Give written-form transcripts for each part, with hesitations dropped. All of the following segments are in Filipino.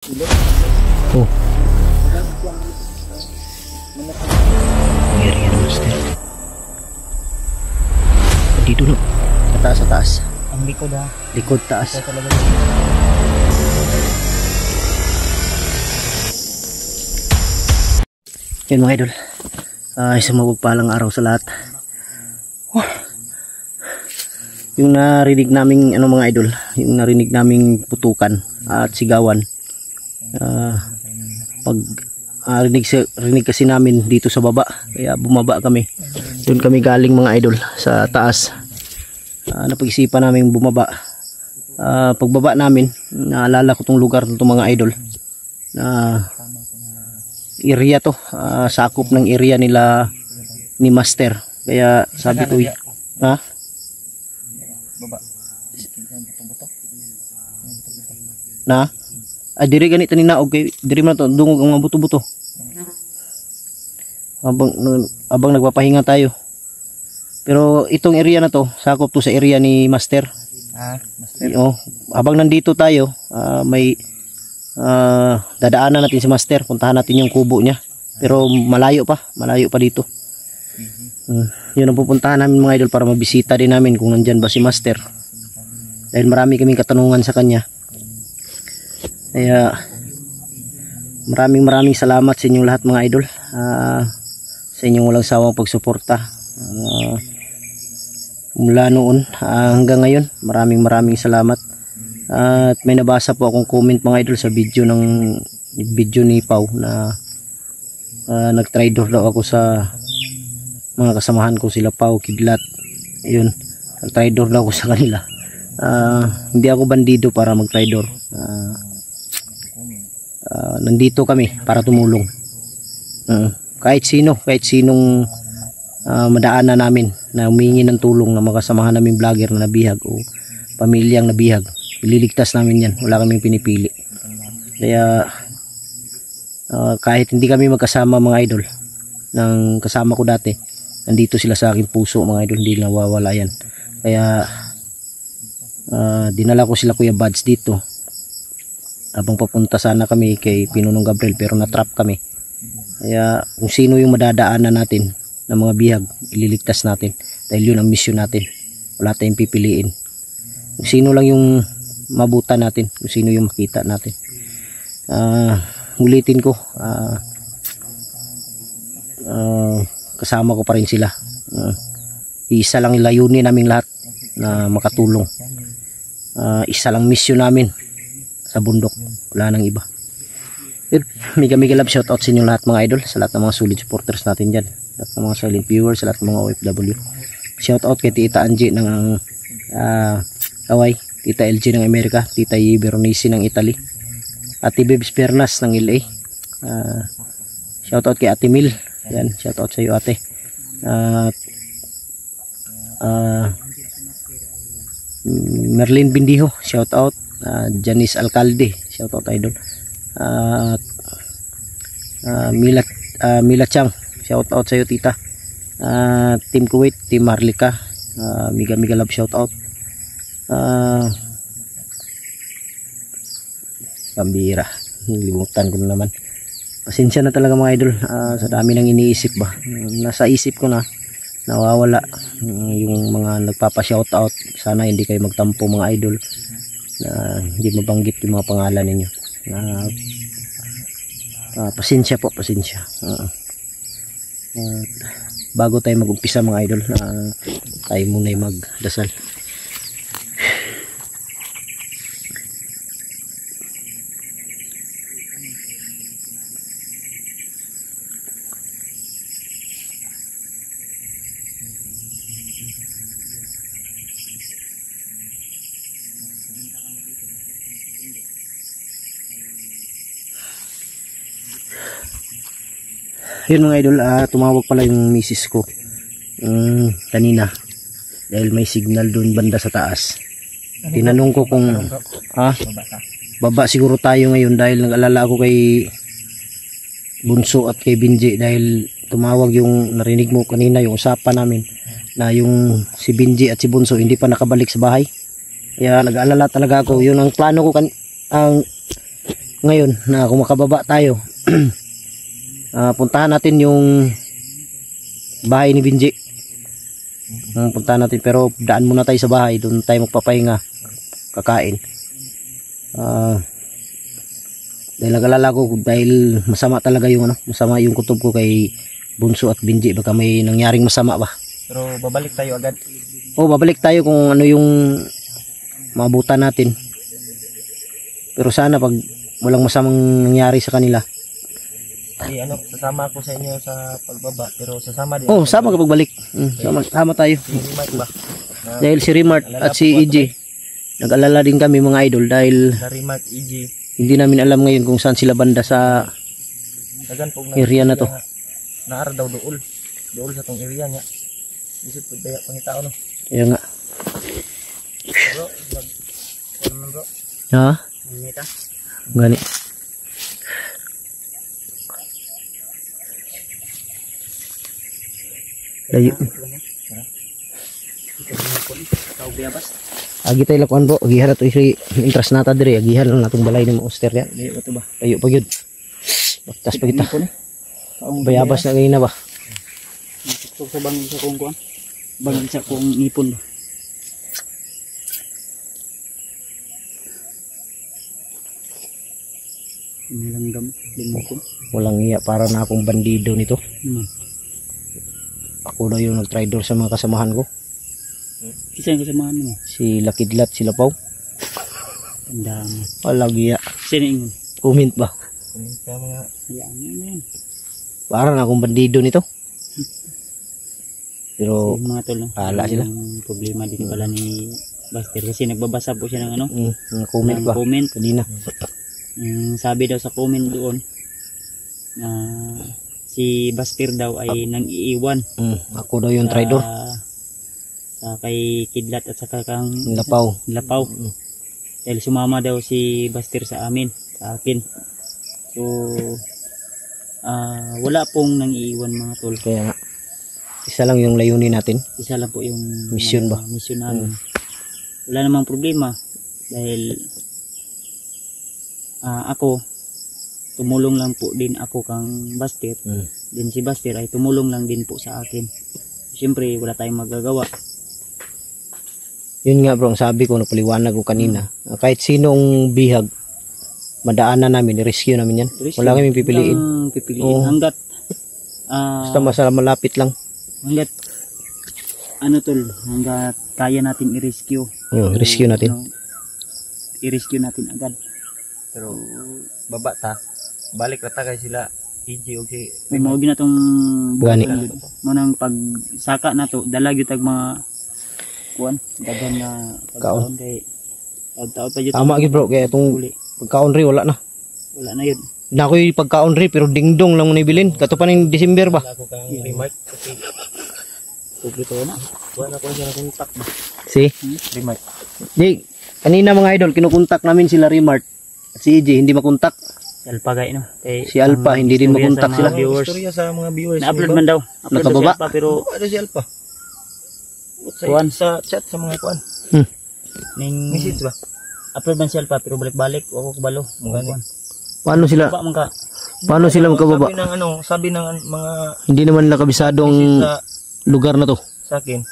Oh. Ang area ng master. Dito no. Sa taas. Ang likod ha. Likod taas. Ito talaga. Yan mga idol. Isang mapagpalang araw sa lahat. Yung narinig naming mga idol, yung narinig naming putukan at sigawan. Pag rinig kasi namin dito sa baba, kaya bumaba kami. Doon kami galing mga idol sa taas. Napag-isipan namin bumaba. Pagbaba namin, naalala ko tong lugar nito mga idol. Area to, sakop ng area nila ni Master. Kaya sabi ko, ha? Baba. Na? Diri ganito ni naog kay diri man to dungog ang mga buto-buto. Abang nagpapahinga tayo. Pero itong area na to, sakop to sa area ni Master. Master. Abang nandito tayo, may dadaanan natin si Master, puntahan natin yung kubo niya. Pero malayo pa dito. Yun ang pupuntahan namin mga idol para mabisita din namin kung nandyan ba si Master. Dahil marami kaming katanungan sa kanya. Kaya maraming salamat sa inyong lahat mga idol. Sa inyong walang sawang pagsuporta. Mula noon hanggang ngayon, maraming salamat. At may nabasa po akong comment mga idol sa video ni Pau na nag-traitor daw ako sa mga kasamahan ko, sila Pau, Kidlat. Yun, nag-traitor daw ako sa kanila. Hindi ako bandido para mag-traitor. Nandito kami para tumulong. Kahit sinong madaanan namin na humingi ng tulong na makasamahan namin vlogger na nabihag o pamilyang nabihag, ililigtas namin yan. Wala kaming pinipili. Kaya kahit hindi kami magkasama mga idol, ng kasama ko dati, nandito sila sa aking puso mga idol, hindi nawawala yan. Kaya dinala ko sila Kuya Buds dito habang papunta sana kami kay Pinunong Gabriel, pero natrap kami. Kaya kung sino yung madadaanan natin ng mga bihag, ililigtas natin dahil yun ang mission natin. Wala tayong pipiliin. Kung sino lang yung mabuta natin, kung sino yung makita natin. Ulitin ko, kasama ko pa rin sila. Isa lang layunin naming lahat na makatulong. Isa lang mission namin sa bundok, wala nang iba. Mega love shoutout sa inyong lahat mga idol, sa lahat ng mga solid supporters natin dyan, lahat ng mga silent viewers, sa lahat ng mga OFW. Shoutout kay Tita Angie ng Hawaii, Tita LG ng Amerika, Tita Yi Veronese ng Italy, Ate Bebs Pernas ng LA. Shoutout kay Ate Mil, yan, shoutout sa iyo ate. Merlin Bindiho, shoutout. Janice Alcalde, shoutout idol. Mila Chang, shoutout sa iyo tita. Team Kuwait, Team Marlika, mega love shoutout. Pambira, nilimutan ko na naman. Pasensya na talaga mga idol, sa dami ng iniisip ba. Nasa isip ko na nawawala yung mga nagpapa-shoutout. Sana hindi kayo magtampo mga idol na hindi mabanggit yung mga pangalan ninyo. Pasensya po, pasensya. Bago tayo mag-umpisa mga idol, tayo muna magdasal. Yun mga idol, tumawag pala yung misis ko kanina dahil may signal doon banda sa taas. Tinanong ko kung baba siguro tayo ngayon dahil nag-alala ako kay Bunso at kay Binji dahil tumawag yung narinig mo kanina yung usapan namin na yung si Binji at si Bunso hindi pa nakabalik sa bahay. Kaya nag-alala talaga ako. Yun ang plano ko ngayon na kung makababa tayo, puntahan natin yung bahay ni Binji. Puntahan natin, pero daan muna tayo sa bahay, doon tayo magpapahinga, kakain. Dahil nag-alala ko, dahil masama talaga yung masama yung kutob ko kay Bunso at Binji, baka may nangyaring masama ba. Pero babalik tayo agad. Babalik tayo kung ano yung maabutan natin. Pero sana pag walang masamang nangyari sa kanila. Sasama ako sa inyo sa pagbaba, pero sasama din. Sama kapag balik. Sama tayo. Si Rimart ba? Dahil si Rimart at si EJ, nag-alala din kami mga idol dahil Sa Rimart, EG. hindi namin alam ngayon kung saan sila banda sa area na to. Naara daw dool. Dool sa tong area niya. Bisip po daya pangitao no. Kaya nga. Bro, bro. Ha? Nita. Gani. Layo. Agi tayo lakuan bro. Agihan na ito interest nata diri. Agihan lang natong balay ng monster yan. Layo ito ba? Layo pa yun. Baktas pa kita. Bayabas na ngayon na ba? Sa bangin sa kung kuan. Bangin sa kung ipon ba? Nilanggam. Lumukon. Walang iya para na akong bandido nito. Ako na yung nag-tridor sa mga kasamahan ko. Kisa yung kasamahan mo? Si Lakidlat, si Lapaw. Ang dami. Walang iya. Sino yung? Comment ba? Comment ka mga. Yan. Para na akong bandido nito. Pero yung mga tol, no? ala sila. Yung problema din pala ni Buster kasi nagbabasa po siya ng ano? Comment ba? Comment. Kanina. Sabi daw sa comment doon na si Buster daw ay nang iiwan. Ako daw yung tridor. Sa kay Kidlat at saka kang Lapaw. Dahil sumama daw si Buster sa akin. So wala pong nang iiwan mga tol. Kaya nga. Isa lang yung layunin natin. Isa lang po yung mission ba? Mission namin. Wala namang problema dahil ako tumulong lang po din ako kang Buster. Din si Buster ay tumulong lang din po sa akin. Siyempre wala tayong magagawa. Yun nga bro, ang sabi ko, napaliwanag ko kanina. Kahit sinong bihag, madaanan namin, i-rescue namin yan. Wala kami pipiliin. Hanggat basta masala malapit lang. Hanggat hanggat kaya natin i-rescue. Rescue natin. I-rescue natin agad. Pero baba ta, balik rata kay sila EJ o si mo na tong gani mo nang pagsaka na to dalag yung tag mga kuan dagan na pagkaon kay taon pa jud. Tama gyud bro, kaya itong pagkaon ri wala na yun na ako'y pagkaon ri pero dingdong lang mo nibilin kato pa ning December ba. Ako kang Remark kasi publiko na wala ko siya kontak ba si Remark di kanina mga idol kinukontak namin sila Remart at si EJ hindi makontak. Si Alpha gay no. Kay si Alpha hindi din makontak sila. Istorya sa mga viewers. Na-upload man daw. Nakababa. Si Alpha, pero ano si Alpha? kuan Sa chat sa mga kuan. Ning Message ba? upload man si Alpha pero balik-balik ako kabalo. Paano sila? Paano sila magkababa? Sabi ng mga Hindi naman nila kabisadong sa lugar na to. sa akin.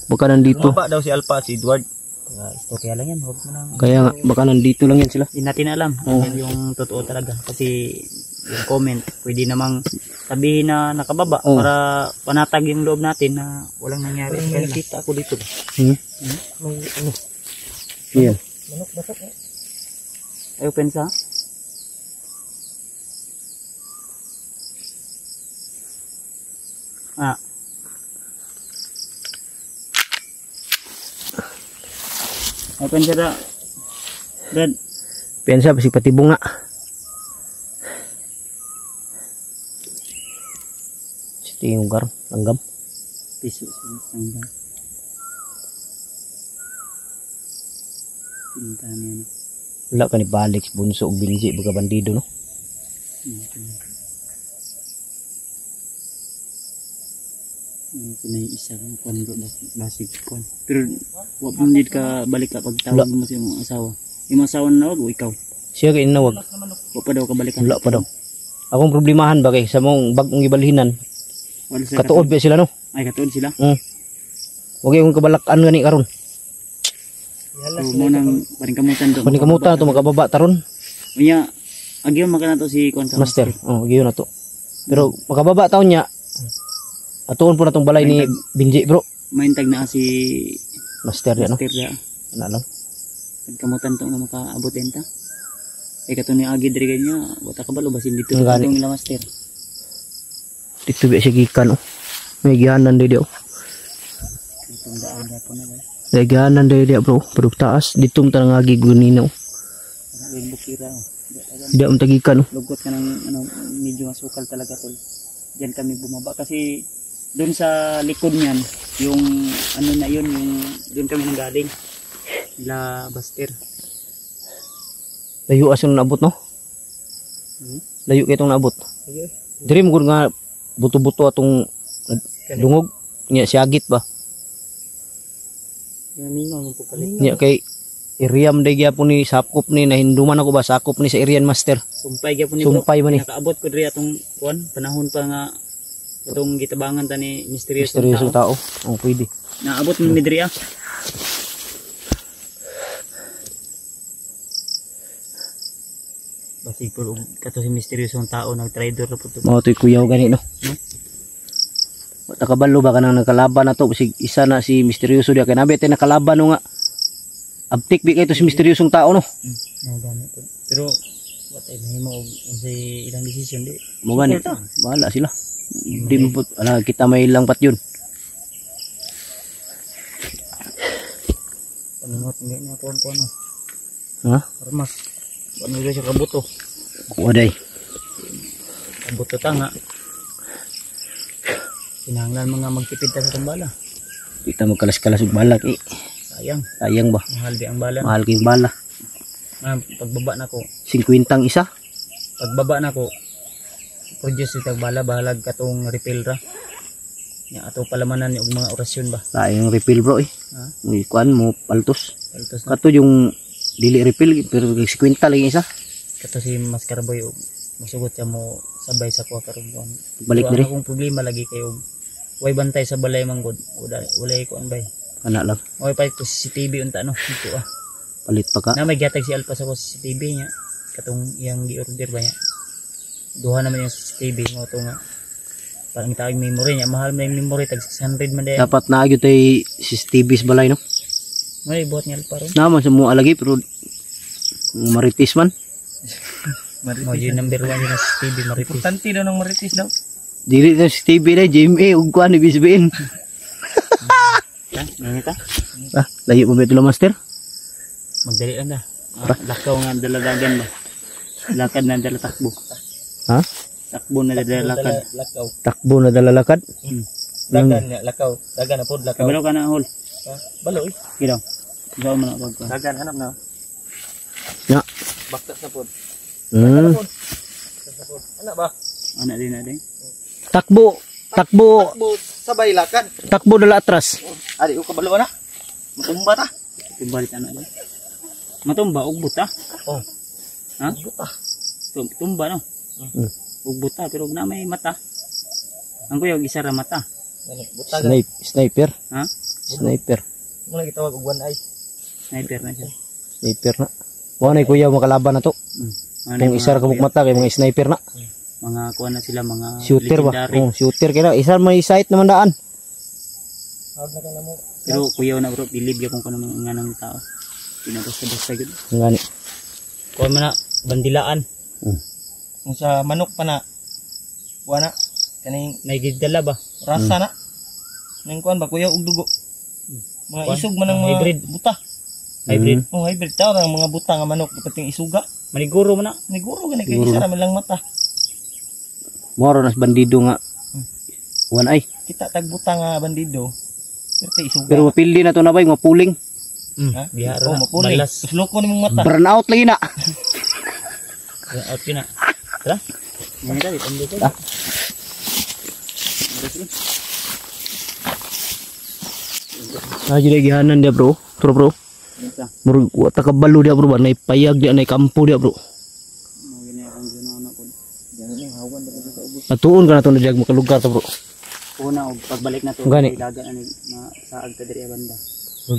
Baka nandito. Baba daw si Alpha, si Edward. Istorya lang yan. Huwag mo nang Kaya nga baka nandito lang yan sila. hindi natin alam yan yung totoo talaga kasi yung comment pwede namang sabihin na nakababa para panatag yung loob natin na walang nangyari. Kaya nakita ako dito. May Yan. Manok batok. ay open sa open sa Brad. Pensa pasi pati bunga. Ito yung lugar, langgam. Piso hanggang pintahan yan. Wala ka ni balik Bunso o Binji baga bandido no. Ito na yung isa kang kuwan bro, basig kuwan. Pero wag mo need ka balik ka pag tawag mo sa iyong asawa. Yung asawa na wag o ikaw? Siya kay inawag. Wa pa daw kabalikan. Wala pa daw. Akong problemahan ba kay sa mong bagong gibalhinan. Wala sila Katuod ba sila no? Ay katuod sila. Wag yung kabalakan gani karon. So mo nang paningkamutan to. Paningkamutan to makababa taron. Unya agyo makana to si Konsa Master. Giyon na to. Pero makababa taon niya. Atuon po na tong balay ni Binji bro. Maintag na si Master ya no. Master ya. Ana lang. Paningkamutan to nga makaaboten ta. Ay kato ni agi diri kanya, wata kabalo basin dito Ang gani. itong ila Master. Dito ba siya gikan oh. May gihanan day oh. Itong daan dapo na ba. May gihanan day bro. Padug taas dito mo tanang agi gunina oh. Ang bukira. Di am tagikan oh. Lugot ka ng medyo masukal talaga tol. Diyan kami bumaba kasi doon sa likod niyan, yung ano na yun, yung doon kami nanggaling. Ila Baster. Layo as yung naabot no. Layo kay itong naabot. Diri mo nga buto-buto atong dungog nya siagit ba. Yung ningaw mo palit. Nya kay iriam day gyapon ni sakop ni nahinduman ako ba sakop ni sa irian master. Sumpay gyapon ni bro. Sumpay man ni. Nakaabot ko diri atong kuan panahon pa nga itong gitabangan ta ni misteryosong Misteryosong tao. tao. Oh pwede. Naabot mo mi diri ah. Basi ko kato si misteryosong tao nag-trader na po to. Mao toy kuyaw gani no. Takabalo ba kanang nakalaban na to sig isa na si misteryoso dia kay nabi tay nakalaban no nga. Abtik bi kay to si misteryosong tao no. Gani po. Pero what ay mahimo og unsay ilang decision di. Mo gani. Bahala sila. Di mo put ala kita may ilang pat yun. Panunot ngi na ko ano. Ha? Armas. Ano rin siya kabuto. Kuwaday. Kabuto tanga. Kinahanglan mga magtipid ta sa tambala. Kita magkalas-kalas og balak eh. Sayang. Sayang ba? Mahal di ang bala. Mahal kay bala. Pagbaba na ko. 50 ang isa. Pagbaba na ko. Produce itag bala bahalag katong refill ra. Nya ato palamanan og mga orasyon ba. Laing refill bro eh. Ha? Muy kuan mo paltos. Altos na. Kato yung dili refill pero 50 lagi isa. Kato si Maskara Boy og masugot siya mo sabay sa kuha karon buwan. Balik diri. Akong problema lagi kayo. Way bantay sa balay manggod. Wala ko anbay. Ana lang. Way pa ko CCTV unta no. Ito ah. Palit pa ka. Na may gatag si Alpa sa ko CCTV niya. Katong yang gi-order ba niya. Duha naman yung CCTV mo to nga. Parang itawag memory niya. Mahal man yung memory tag 600 man din. Dapat na gyud tay CCTV sa balay no. May buhat niya Alpa ron. Naman sa mo alagi pero maritis man. Mo yung number 1 yung CCTV maritis. Importante daw ng maritis daw. Dili ta CCTV na GMA ug kuan ibig sabihin. Ha? Nangita? Ah, layo mo betulo master. Magdali lang na. Lakaw nga daladagan ba? Lakad na dala takbo. Ha? Takbo na dala lakad. Lakaw. Takbo na dalalakad. Dagan niya, lakaw. Dagan na po, lakaw. Kabalo ka na hol. Ha? Balo eh. Ginaw. Ikaw mo na ako. Dagan, hanap na. Ya. Baktas na po. Mm. Ano ba? Anak din na din. Takbo. Takbo. Takbo, sabay lakad. Takbo dala atras. Ari, o kabalo na. Matumba ta. Tumbalit anak din. Matumba, ugbot ha? Oh. Ha? Tumba no? Ugbot ha, pero na may mata. Ang kuya, isa ra mata. Butagan. Sniper. Ha? Sniper. Muna gitawag og one eye. Sniper na siya. Sniper na. Wa na kuya makalaban na to. Kung isa ra kabuk mata kay mga sniper na. Mga kuha na sila, mga Shooter ba? legendary. Oh, shooter kaya isa may sight naman daan. Hawag na ka na mo. Pero kuya na bro, believe ya kung kano nga ng tao. Pinabasta-basta yun. Ngani. Kuha mo na, bandilaan. Kung sa manok pa na. Wala. Kaning Naigidala ba? rasa na. Nang kuan ba kuya og dugo. Mga Kuwan? isog man ang mga Hybrid. buta. Hybrid. Oh, hybrid tao ang mga buta nga manok pating isuga. Maniguro mo na. Niguro gani kay Siguro isa na. ra man lang mata. Moro nas bandido nga. One eye. Kita tag buta nga bandido. Pero isuga. Pero mapildi na to na bay mapuling. ha? Bihara Oh, na. mapuli. Balas. Usloko ni mong mata. Burn out lagi na. Out yun na. Tara. Mga tayo, pambo ko. Ah. Ah, jadi gihanan dia bro. Bro. Isa. Murag wa ta kabalo dia bro ba nay payag dia nay kampo dia bro. Mo gini akong ginana ko. Yan yung hawan talaga sa ubos. Natuon ka na to na diag makalugar ta bro. Una og pagbalik na to Gani. dagan ani saag ta diri banda.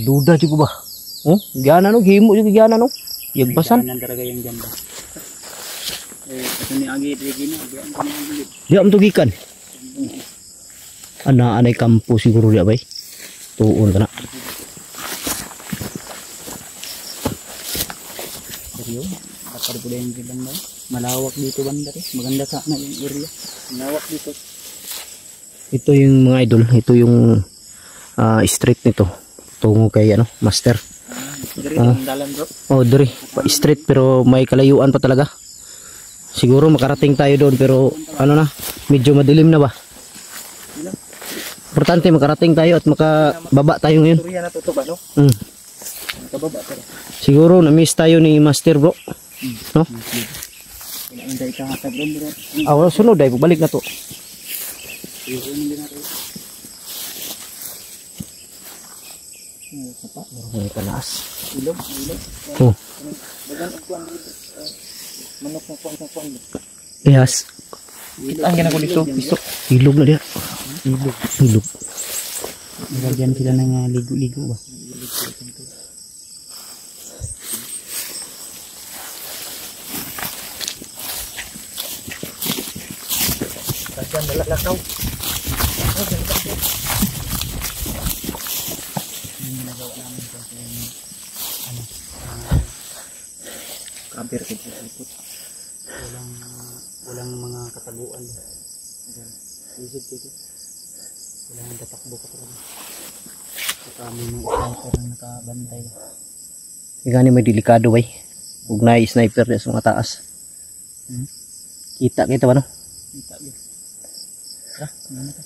Duda jud ko ba. Oh, giana no himo jud giana no. Yagbasan. Nan talaga yung jamba. Kasi ni agi diri gina, diyan ko ni agi. Di am tugikan. Ana anay kampo siguro dia bay. Tuon kana. Seryo, bakar ko yung banda. Malawak dito banda rin. Maganda sa na yung area. Malawak dito. Ito yung mga idol, ito yung street nito. Tungo kay ano, master. Diri ang dalan bro. Oh, diri, pa street pero may kalayuan pa talaga. Siguro makarating tayo doon pero ano na, medyo madilim na ba? Importante makarating tayo at makababa tayo ngayon. Surya na to ba no? Kababa pero. Siguro na-miss tayo ni Master bro. No? Wala ang dahil kakatag doon bro. Ah, sunod ay balik na to. May talas. Ilog. Oh, Dagan ang kuan dito. Manok ng kuan. yes. Ang gina ko dito. Isto, ilog na dia. Ilog. Nagagyan sila ng ligo-ligo ba? Dagan lalakaw. Kabir ko dito. Walang mga kataguan. Isip dito. Walang tatakbo ka talaga. Kami ng sniper ang nakabantay. Gani may delikado bay. Ug na sniper sa mga taas. Kita ba no? Kita yun. Ano ka?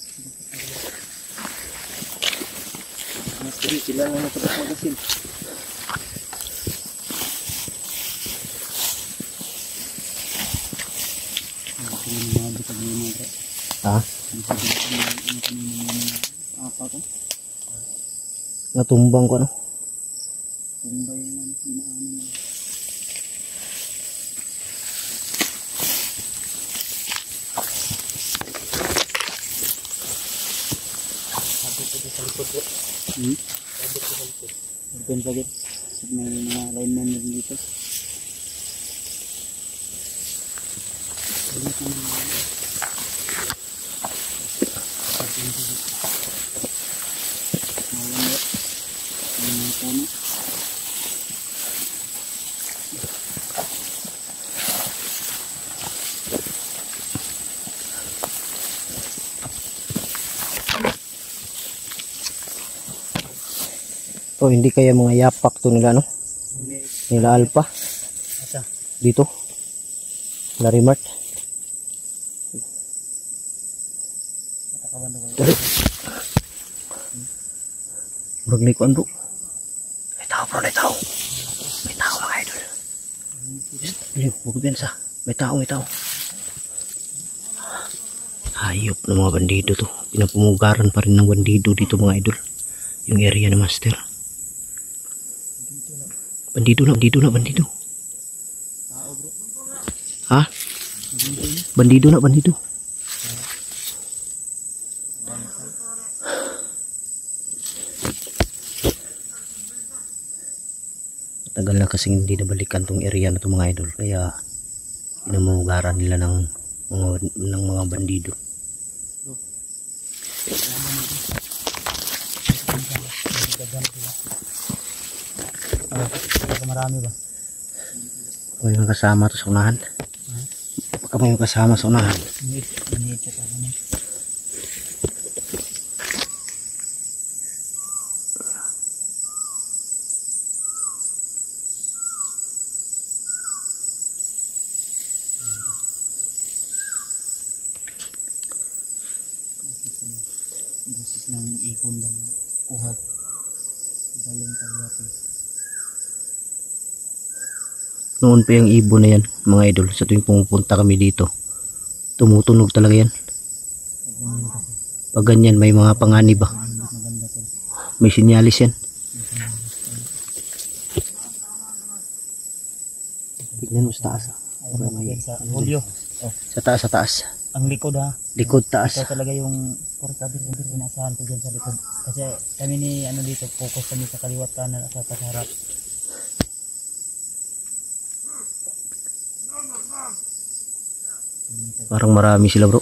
Mas diri sila nga natabas magasin. Ha? Natumbang ko ano? Open pa git. May mga lineman din dito. To hindi kaya mga yapak to nila no? Nila Alpha Asa? dito. Larimart. Murag likuan bro. May tao bro, may tao. May tao mga idol. Huwag biyansa. May tao. Hayop ng mga bandido to. Pinapumugaran pa rin ng bandido dito mga idol. Yung area na master. Bandido na. Ha? Bandido na. Tagal na kasing hindi nabalikan tong area na to mga idol. Kaya pinamumugaran nila ng mga bandido. Marami ba? May mga kasama to sa unahan. Baka may mga kasama sa unahan. Dosis ng ipon lang kuha. Galing tayo. Noon pa yung ibon na yan mga idol. Sa tuwing pumupunta kami dito, tumutunog talaga yan. Pag ganyan may mga panganib ba? May sinyalis yan. Yan mo sa taas. Ayun, yan sa Julio. Oh, Sa taas, sa taas. ang likod ha. Likod, taas. Ito talaga yung portabir inasahan ko dyan sa likod. Kasi kami ni ano dito, focus kami sa kaliwat kanan at sa harap. Parang marami sila bro.